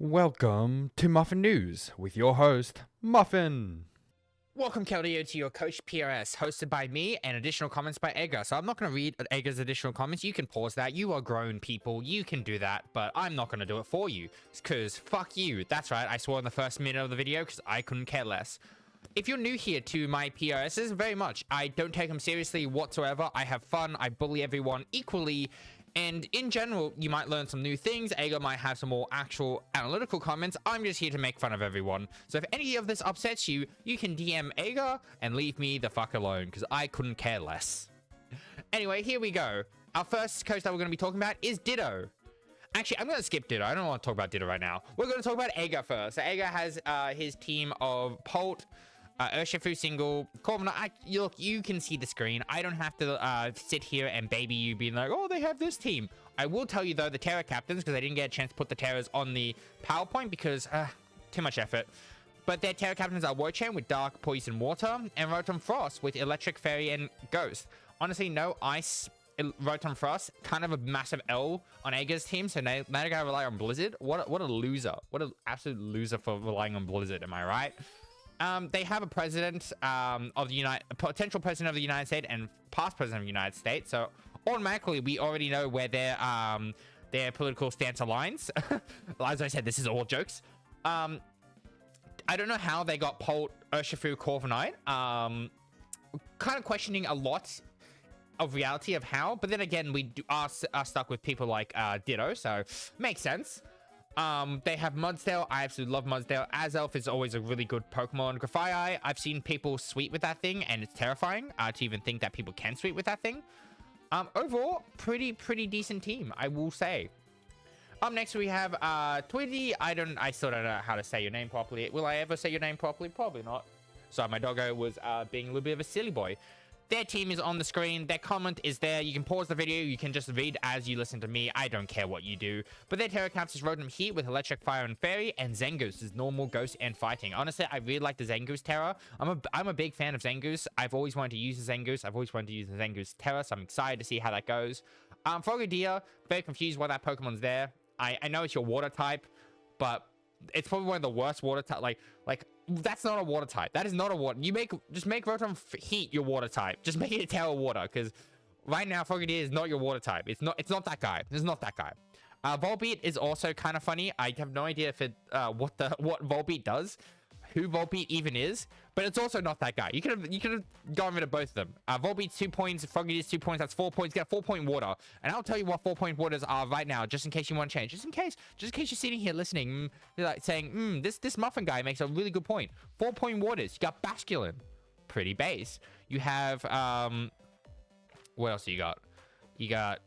Welcome to Muffin News with your host, Muffin. Welcome, Keldeo, to your Coach PRS, hosted by me and additional comments by Edgar. So I'm not going to read Edgar's additional comments. You can pause that. You are grown people. You can do that, but I'm not going to do it for you because fuck you. That's right. I swore in the first minute of the video because I couldn't care less. If you're new here to my PRSs, very much, I don't take them seriously whatsoever. I have fun. I bully everyone equally. And in general, you might learn some new things. Edgar might have some more actual analytical comments. I'm just here to make fun of everyone. So if any of this upsets you, you can DM Edgar and leave me the fuck alone because I couldn't care less. Anyway, here we go. Our first coach that we're going to be talking about is Ditto. Actually, I'm going to skip Ditto. I don't want to talk about Ditto right now. We're going to talk about Edgar first. So Edgar has his team of Polt, Urshifu single, Corvina. Look, you can see the screen. I don't have to sit here and baby you being like, oh, they have this team. I will tell you, though, the Terra captains, because I didn't get a chance to put the Terras on the PowerPoint because too much effort. But their Terra captains are Wochain with Dark, Poison, Water, and Rotom Frost with Electric, Fairy, and Ghost. Honestly, no Ice Rotom Frost. Kind of a massive L on Edgar's team, so now they gotta rely on Blizzard. What a loser. What an absolute loser for relying on Blizzard, am I right? They have a president of the a potential president of the United States and past president of the United States. So automatically, we already know where their political stance aligns. As I said, this is all jokes. I don't know how they got Polt, Urshifu, Corviknight. Kind of questioning a lot of reality of how, but then again, we are stuck with people like Ditto, so makes sense. They have Mudsdale. I absolutely love Mudsdale. Azelf is always a really good Pokemon. Grafaiai, I've seen people sweep with that thing, and it's terrifying to even think that people can sweep with that thing. Overall, pretty decent team, I will say. Up next, we have Twitty. I still don't know how to say your name properly. Will I ever say your name properly? Probably not. So my doggo was being a little bit of a silly boy. Their team is on the screen. Their comment is there. You can pause the video. You can just read as you listen to me. I don't care what you do. But their Terra Caps is Rotom Heat with Electric, Fire, and Fairy. And Zangoose is normal, Ghost, and Fighting. Honestly, I really like the Zangoose Terra. I'm a big fan of Zangoose. I've always wanted to use the Zangoose. I've always wanted to use the Zangoose Terra. So I'm excited to see how that goes. Frogadier, very confused why that Pokemon's there. I know it's your water type, but it's probably one of the worst water type. Like that's not a water type. That is not a water. Just make Rotom Heat your water type. Just make it a Terra Water, because right now Frogadier is not your water type. It's not that guy. It's not that guy. Volbeat is also kind of funny. I have no idea if it what Volbeat does, who Volbeat even is, but it's also not that guy. You could have gotten rid of both of them. Volbeat's 2 points, Frogadier 2 points. That's 4 points. Get a 4-point water, and I'll tell you what 4-point waters are right now, just in case you want to change. Just in case you're sitting here listening, you're like saying, this Muffin guy makes a really good point. 4-point waters. You got Basculin, pretty base. You have what else do you got? You got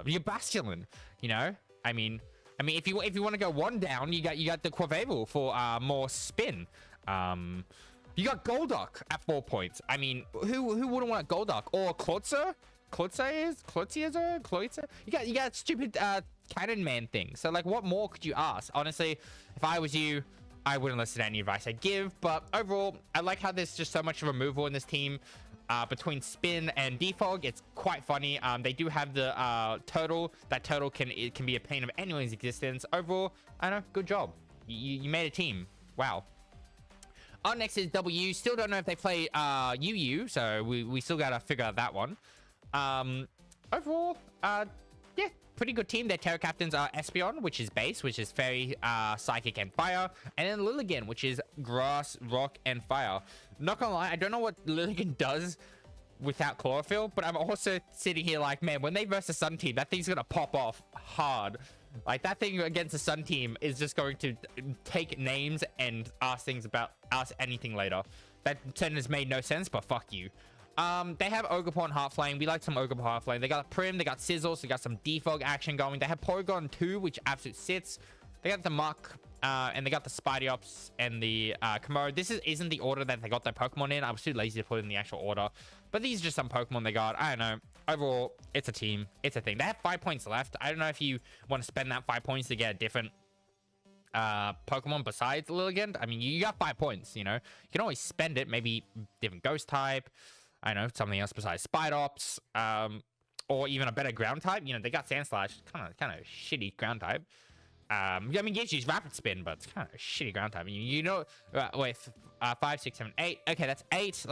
your Basculin, you know. I mean, if you want to go one down, you got the Quaveval for more spin. You got Golduck at 4 points. I mean, who wouldn't want Golduck or Klotzer? Kloitzer? You got stupid Cannon Man thing. So like, what more could you ask? Honestly, if I was you, I wouldn't listen to any advice I give. But overall, I like how there's just so much removal in this team. Between Spin and Defog, it's quite funny. They do have the Turtle. That Turtle can be a pain of anyone's existence. Overall, I don't know, good job. You made a team. Wow. Up next is W. Still don't know if they play UU, so we still gotta figure out that one. Overall, yeah, pretty good team. Their Terra Captains are Espeon, which is base, which is Fairy, Psychic, and Fire. And then Lilligant, which is Grass, Rock, and Fire. Not gonna lie, I don't know what Lilligant does without Chlorophyll, but I'm also sitting here like, man, when they verse the Sun team, that thing's gonna pop off hard. Like, that thing against the Sun team is just going to take names and ask anything later. That sentence made no sense, but fuck you. They have Ogerpon Heartflame. We like some Ogerpon Heartflame. They got Prim, they got Sizzle, so they got some Defog action going. They have Porygon 2, which absolutely sits. They got the Muck, and they got the Spidey and the Komodo. This isn't the order that they got their Pokemon in. I was too lazy to put in the actual order. But these are just some Pokemon they got. I don't know. Overall, it's a team. It's a thing. They have 5 points left. I don't know if you want to spend that 5 points to get a different Pokemon besides Lilligant. I mean, you got 5 points, you know. You can always spend it. Maybe different Ghost type. I know, something else besides Spider Ops, or even a better ground type. You know, they got Sand Slash, kind of shitty ground type. I mean, yes, use Rapid Spin, but it's kind of a shitty ground type. You know, wait, 5, 6, 7, 8. Okay, that's 8.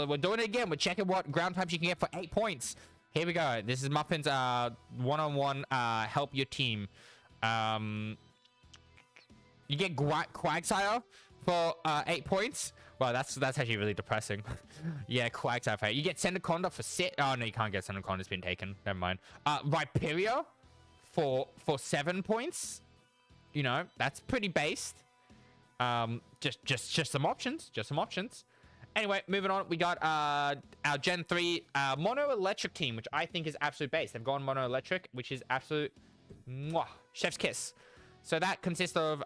We're doing it again. We're checking what ground types you can get for 8 points. Here we go. This is Muffin's one-on-one help your team. You get Quagsire for 8 points. Well, that's actually really depressing. Yeah, Quagsire. You get Sendaconda for 6. Oh no, you can't get Sendaconda. It's been taken. Never mind. Rhyperior for 7 points. You know, that's pretty based. Just some options. Just some options. Anyway, moving on. We got our Gen 3 Mono Electric team, which I think is absolute base. They've gone Mono Electric, which is absolute chef's kiss. So that consists of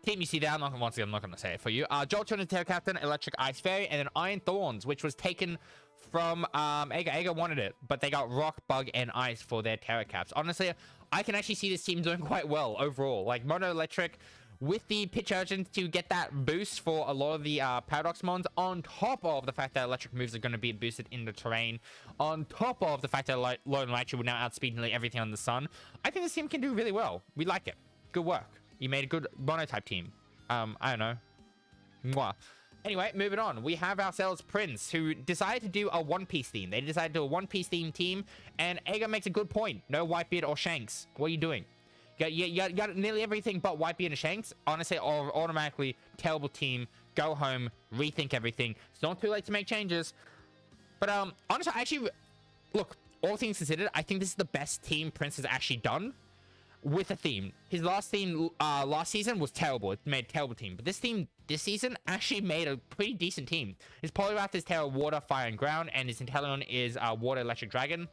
team you see there. Once again, I'm not going to say it for you. Jojaw and Terra Captain, Electric Ice Fairy, and then Iron Thorns, which was taken from Ega. Ega wanted it, but they got Rock, Bug, and Ice for their Terra Caps. Honestly, I can actually see this team doing quite well overall. Like Mono Electric with the Pitch Urgent to get that boost for a lot of the Paradox Mons, on top of the fact that electric moves are going to be boosted in the terrain, on top of the fact that Lone Electric will now outspeed nearly everything on the sun. I think this team can do really well. We like it. Good work. You made a good mono-type team. I don't know. Mwah. Anyway, moving on. We have ourselves Prince, who decided to do a One Piece theme. They decided to do a One Piece theme team, and Ega makes a good point. No Whitebeard or Shanks. What are you doing? You got nearly everything but Whitebeard and Shanks. Honestly, automatically, terrible team. Go home, rethink everything. It's not too late to make changes. But honestly, actually, look, all things considered, I think this is the best team Prince has actually done with a theme. His last theme last season was terrible. It made a terrible team. But this team this season actually made a pretty decent team. His Poliwrath is Terra, Water, Fire, and Ground, and his Inteleon is Water, Electric, Dragon.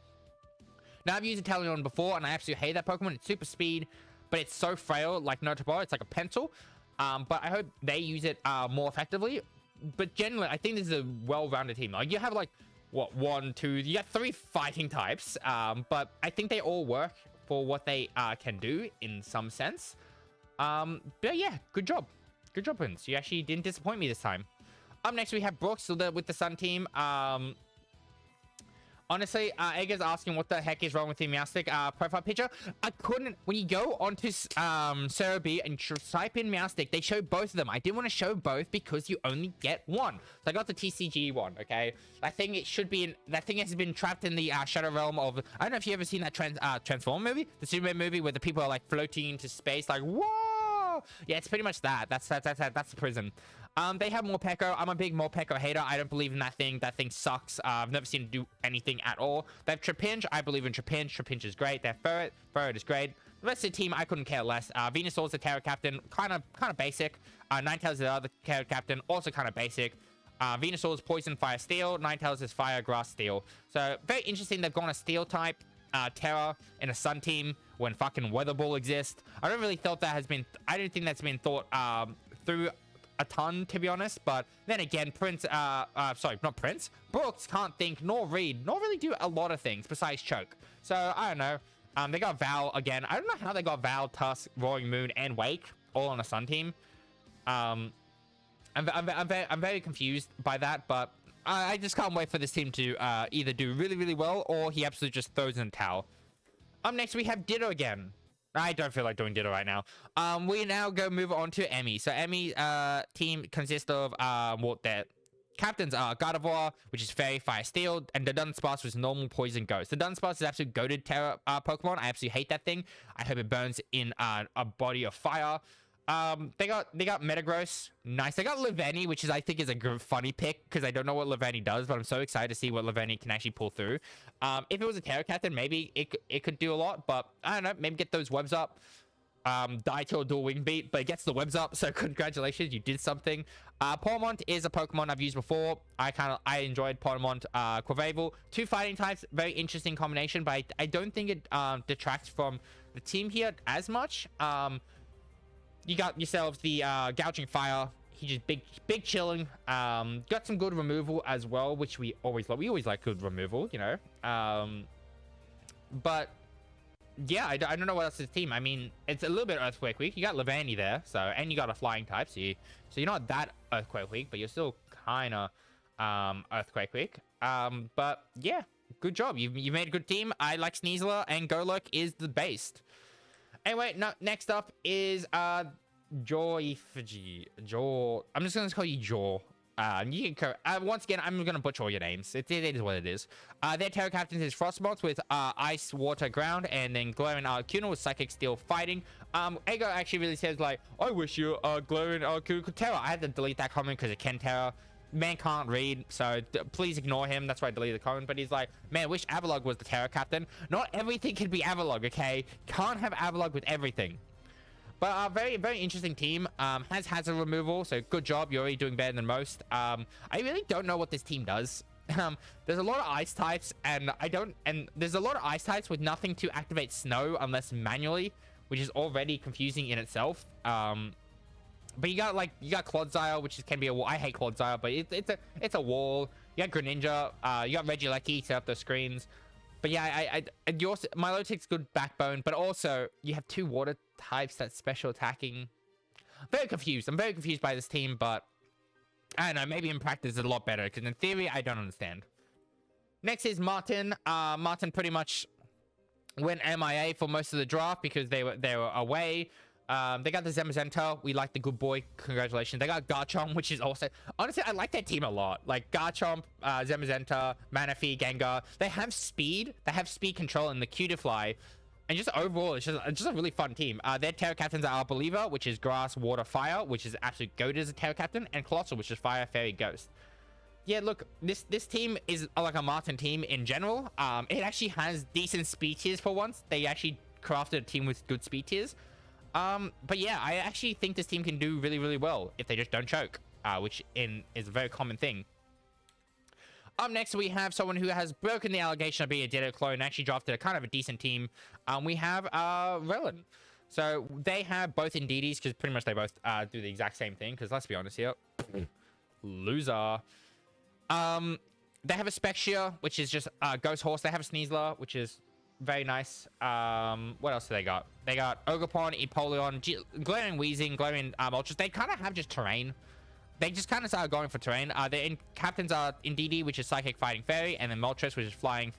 Now, I've used Inteleon before, and I absolutely hate that Pokemon. It's super speed, but it's so frail, like Notable. It's like a pencil. But I hope they use it more effectively. But generally, I think this is a well-rounded team. Like, you have, like, what, 1, 2... You got 3 fighting types, but I think they all work for what they can do in some sense. But yeah, good job. Good job, Prince. You actually didn't disappoint me this time. Up next, we have Brooks with the Sun team. Honestly, Ega's asking what the heck is wrong with the Meowstic profile picture. I couldn't... When you go onto Cerebi and type in Meowstic, they show both of them. I didn't want to show both because you only get one. So I got the TCG one, okay? I think it should be in... That thing has been trapped in the Shadow Realm of... I don't know if you ever seen that Transform movie? The Superman movie where the people are, like, floating into space, like, whoa! Yeah, it's pretty much that. That's the prison. They have Morpeko. I'm a big Morpeko hater. I don't believe in that thing. That thing sucks. I've never seen it do anything at all. They have Trapinch. I believe in Trapinch. Trapinch is great. They have Ferret. Ferret is great. The rest of the team, I couldn't care less. Venusaur's the Terra Captain. Kind of basic. Ninetales is the other Terra Captain. Also kind of basic. Venusaur's Poison, Fire, Steel. Ninetales is Fire, Grass, Steel. So, very interesting. They've gone a Steel type Terra in a Sun team when fucking Weather Ball exists. I don't really thought that has been... I don't think that's been thought through a ton, to be honest. But then again, Prince, sorry, not Prince, Brooks can't think nor read nor really do a lot of things besides choke. So I don't know. They got Val again. I don't know how they got Val, Tusk, Roaring Moon, and Wake all on a Sun team. I'm very confused by that, but I just can't wait for this team to either do really, really well or he absolutely just throws in a towel. Up next, we have Ditto again. I don't feel like doing Ditto right now. We now move on to Emmy. So Emmy team consists of what their captains are Gardevoir, which is Fairy, Fire, Steel, and the Dunsparce, which is normal Poison, Ghost. The Dunsparce is absolute goated Terra Pokemon. I absolutely hate that thing. I hope it burns in a body of fire. They got Metagross. Nice. They got Lavenny, which is I think is a funny pick because I don't know what Lavenny does, but I'm so excited to see what Lavenny can actually pull through. If it was a Terra Captain, maybe it could do a lot, but I don't know. Maybe get those webs up. Die to a dual wing beat, but it gets the webs up, so congratulations, you did something. Pormont is a Pokemon I've used before. I enjoyed Pormont. Quavavel, 2 fighting types, very interesting combination, but I don't think it detracts from the team here as much. You got yourselves the Gouging Fire. He just big chilling. Got some good removal as well, which we always love. We always like good removal, you know. But yeah, I don't know what else is his team. I mean, it's a little bit Earthquake weak. You got Lavanny there, so, and you got a flying type, so you're not that Earthquake weak, but you're still kind of Earthquake Week. But yeah, good job. You made a good team. I like Sneasler, and Golurk is the best. Anyway, no, next up is Joy. I'm just gonna call you Jaw. You can once again, I'm gonna butcher all your names. It is what it is. Their Terra Captains is Frostbox with Ice, Water, Ground, and then Glowing Arcuna with Psychic, Steel, Fighting. Ego actually really says like, I wish you Glowing Arcuna could Terra. I had to delete that comment because it can Terra. Man can't read, so please ignore him. That's why I deleted the comment. But he's like, man, I wish Avalog was the Terra Captain. Not everything can be Avalog, okay? Can't have Avalog with everything. But a very, very interesting team. Has hazard removal, so good job. You're already doing better than most. I really don't know what this team does. There's a lot of ice types, and there's a lot of ice types with nothing to activate snow unless manually, which is already confusing in itself. But you got Clodsire, which can be a wall. I hate Clodsire, but it's a wall. You got Greninja. You got Regieleki to set up the screens. But yeah, Milotic's good backbone, but also you have 2 water types that's special attacking. Very confused. I'm very confused by this team, but I don't know. Maybe in practice it's a lot better, because in theory I don't understand. Next is Martin. Martin pretty much went MIA for most of the draft because they were away. They got the Zamazenta. We like the good boy. Congratulations. They got Garchomp, which is also... Honestly, I like that team a lot. Like, Garchomp, Zamazenta, Manaphy, Gengar. They have speed. They have speed control and the Q to fly. And just overall, it's just a really fun team. Their Terra Captains are Believer, which is Grass, Water, Fire, which is absolute goat as a Terra Captain. And Colossal, which is Fire, Fairy, Ghost. Yeah, look, this team is like a Martin team in general. It actually has decent speed tiers for once. They actually crafted a team with good speed tiers. But yeah, I actually think this team can do really, really well if they just don't choke, which is a very common thing. Up next, we have someone who has broken the allegation of being a Ditto clone and actually drafted a kind of a decent team. We have Rein. So they have both Indeedis, because pretty much they both do the exact same thing, because let's be honest here. Loser. They have a Spexia, which is just Ghost Horse. They have a Sneasler, which is very nice. What else do they got? They got Ogerpon, Empoleon, Glaring Weezing, Glaring Ultras. They kind of have just terrain. They just kind of started going for terrain. Their captains are Indeedee, which is Psychic, Fighting, Fairy, and then Moltres, which is Flying,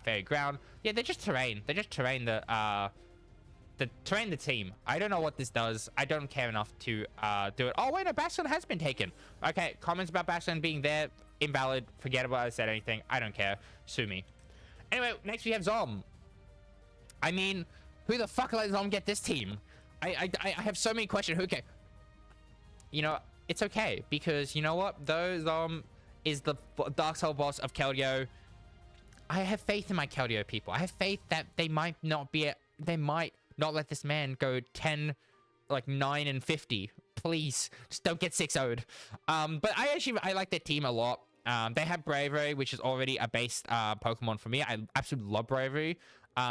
Fairy, Ground. Yeah, they're just terrain. They just terrain the team. I don't know what this does. I don't care enough to do it. Oh wait, no, Bastion has been taken. Okay, comments about Bastion being there, invalid. Forget about I said anything. I don't care. Sue me. Anyway, next we have Zom. I mean, who the fuck let Zom get this team? I have so many questions. Okay, you know, it's okay, because you know what? Though Zom is the Dark Soul boss of Keldeo, I have faith in my Keldeo people. I have faith that they might not let this man go 10, like 9 and 50. Please, just don't get 6-0'd. But I like their team a lot. They have Bravery, which is already a base Pokemon for me. I absolutely love Bravery.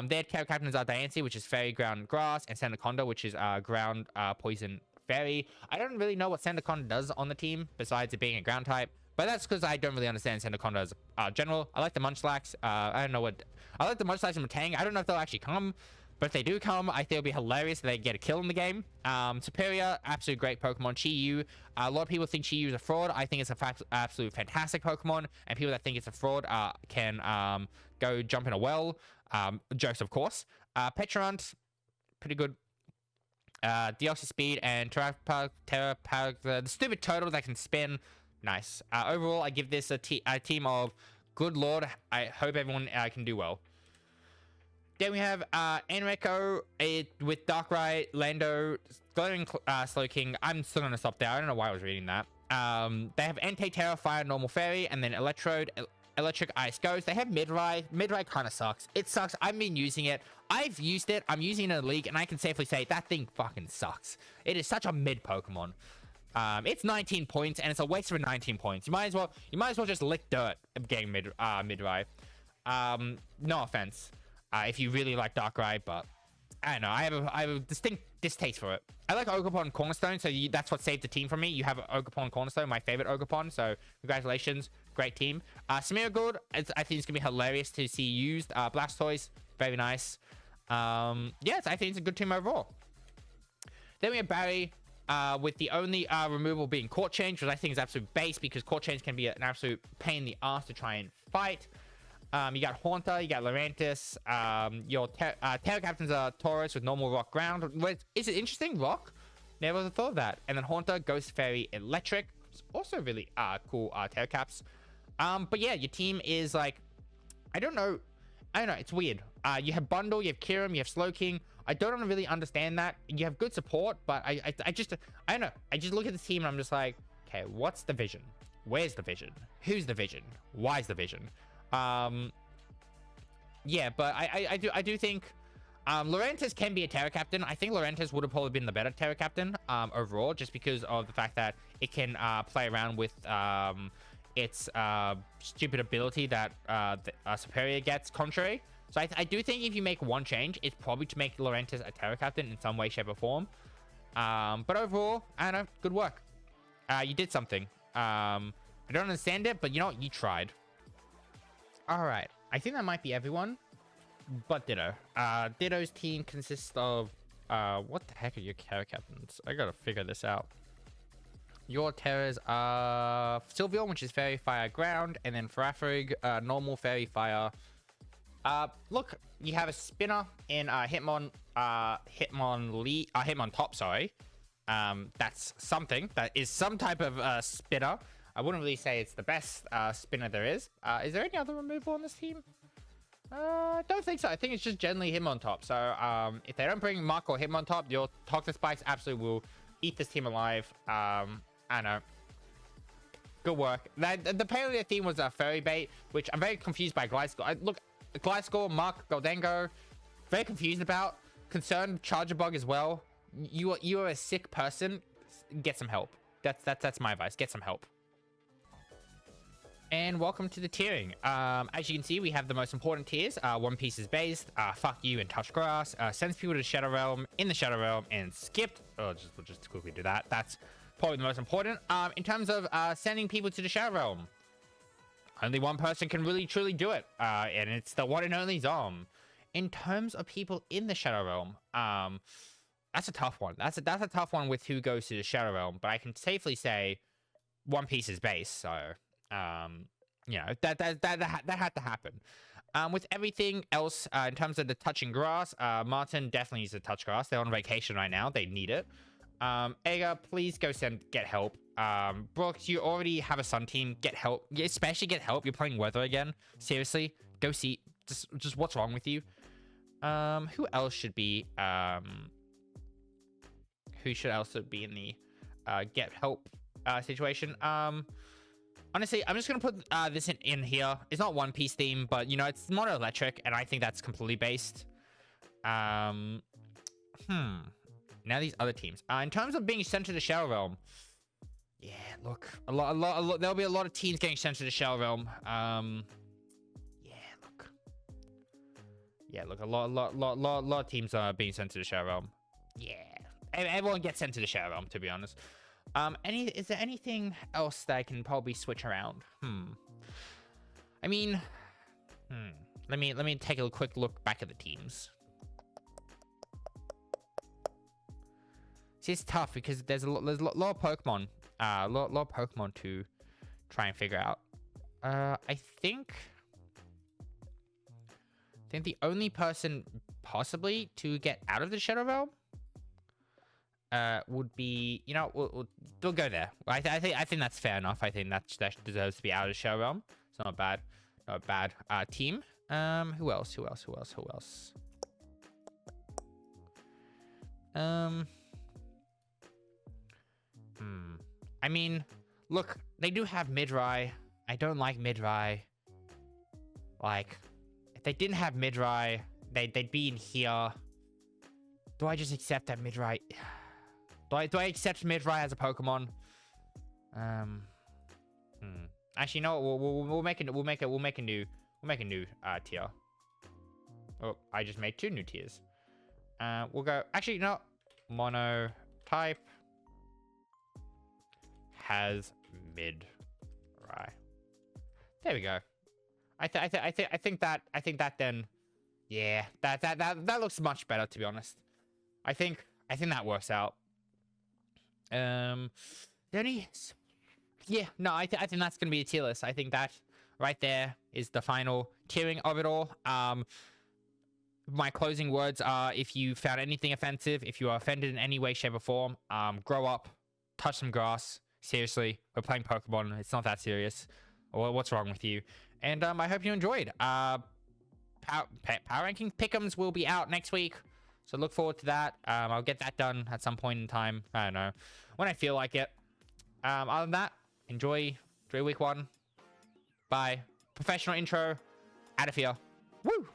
Their Terra Captains are Diancie, which is Fairy, Ground, Grass, and Sandaconda, which is Ground, Poison, Fairy. I don't really know what Sandaconda does on the team, besides it being a ground type. But that's because I don't really understand Sandaconda as general. I like the Munchlax. I don't know what... I like the Munchlax and Matang. I don't know if they'll actually come. But if they do come, I think it'll be hilarious if they get a kill in the game. Superior, absolute great Pokemon. Chi-Yu. A lot of people think Chi-Yu is a fraud. I think it's an absolute fantastic Pokemon. And people that think it's a fraud can go jump in a well. Jokes, of course. Petrant, pretty good. Deoxys Speed and the stupid turtle that can spin. Nice. Overall, I give this a team of good lord. I hope everyone can do well. Then we have Enrico with Darkrai, Lando, Glowing Slowking. I'm still going to stop there. I don't know why I was reading that. They have Entei, Terra, Fire, Normal Fairy, and then Electrode, Electric, Ice, Ghost. They have Midrai. Midrai kind of sucks. It sucks. I've been using it. I've used it. I'm using it in the league, and I can safely say that thing fucking sucks. It is such a mid Pokemon. It's 19 points, and it's a waste of 19 points. You might as well just lick dirt of getting Midrai. No offense. If you really like Darkrai, but I don't know. I have a distinct distaste for it. I like Ogerpon Cornerstone, so that's what saved the team from me. You have Ogerpon Cornerstone, my favorite Ogerpon, so congratulations. Great team. Smeargle, I think it's going to be hilarious to see used. Blastoise, very nice. Yes, I think it's a good team overall. Then we have Barry. with the only removal being court change, which I think is absolute base because court change can be an absolute pain in the ass to try and fight. You got Haunter, you got Lurantis. Your Terra Captains are Tauros with normal rock ground. Is it interesting? Rock? Never would have thought of that. And then Haunter, Ghost Fairy, Electric. It's also really cool Terra Caps. But yeah, your team is like, I don't know. It's weird. You have Bundle, you have Kirim, you have Slowking. I don't really understand that. You have good support, but I don't know. I just look at this team and I'm just like, okay, what's the vision? Where's the vision? Who's the vision? Why's the vision? Yeah, but I do think Lurantis can be a Terra Captain. I think Lurantis would have probably been the better Terra Captain overall, just because of the fact that it can play around with its stupid ability that the Superior gets contrary. So I do think if you make one change, it's probably to make Lurantis a Terra Captain in some way, shape, or form. But overall, I don't know, good work. You did something. I don't understand it, but you know what? You tried. All right. I think that might be everyone but Ditto. Ditto's team consists of... what the heck are your Terra Captains? I gotta figure this out. Your Terras are Sylveon, which is Fairy, Fire, Ground, and then Farafrig, normal Fairy, Fire. Look, you have a spinner in Hitmon top, sorry. That's something. That is some type of spinner. I wouldn't really say it's the best spinner there is. Is there any other removal on this team? I don't think so. I think it's just generally Hitmon top. So if they don't bring Mark or Hitmon top, your Toxic Spikes absolutely will eat this team alive. I know. Good work. The paleo theme was a fairy bait, which I'm very confused by Gliscor. Look, Gliscor, Mark, Goldango, very confused about. Concerned Charger Bug as well. You are a sick person. Get some help. That's my advice. Get some help. And welcome to the tiering. As you can see, we have the most important tiers. One Piece is based, fuck you and touch grass, sends people to the Shadow Realm, in the Shadow Realm, and skipped. We'll just quickly do that. That's probably the most important. In terms of sending people to the Shadow Realm, only one person can really truly do it, and it's the one and only Zom. In terms of people in the Shadow Realm, that's a tough one. That's a tough one with who goes to the Shadow Realm, but I can safely say One Piece is base, so you know, that had to happen. With everything else, in terms of the touching grass, Martin definitely needs to touch grass. They're on vacation right now. They need it. Ega, please go get help. Brooks, you already have a Sun team. Get help. Especially get help. You're playing weather again. Seriously, go see. Just what's wrong with you? Who else should be? Who should also be in the get help situation? Honestly, I'm just gonna put this in here. It's not One Piece theme, but you know, it's not electric, and I think that's completely based. Now these other teams. In terms of being sent to the Shadow Realm, yeah, look, a lot. There'll be a lot of teams getting sent to the Shadow Realm. Yeah, look, a lot of teams are being sent to the Shadow Realm. Yeah, everyone gets sent to the Shadow Realm, to be honest. Is there anything else that I can probably switch around? I mean, let me take a quick look back at the teams. See, it's tough because there's a lot of Pokemon, lot of Pokemon to try and figure out. I think the only person possibly to get out of the Shadow Realm would be, you know, we'll go there. I think that's fair enough. I think that deserves to be out of the Shadow Realm. It's not bad, team. Who else? I mean, look, they do have Midrai. I don't like Midrai. Like, if they didn't have Midrai, they'd be in here. Do I just accept that Midrai? Do I accept Midrai as a Pokemon? Actually, no. We'll make a new tier. Oh, I just made 2 new tiers. We'll go. Actually, no. Mono type has Midrai. There we go. I think that then. Yeah, that looks much better, to be honest. I think that works out. The only, yeah, no, I think that's gonna be a tier list. I think that right there is the final tiering of it all. My closing words are: if you found anything offensive, if you are offended in any way, shape, or form, grow up, touch some grass. Seriously, we're playing Pokemon. It's not that serious. What's wrong with you? And I hope you enjoyed. Power ranking pick'ems will be out next week, so look forward to that. I'll get that done at some point in time. I don't know, when I feel like it. Other than that, enjoy week 1. Bye. Professional intro. Out of here. Woo!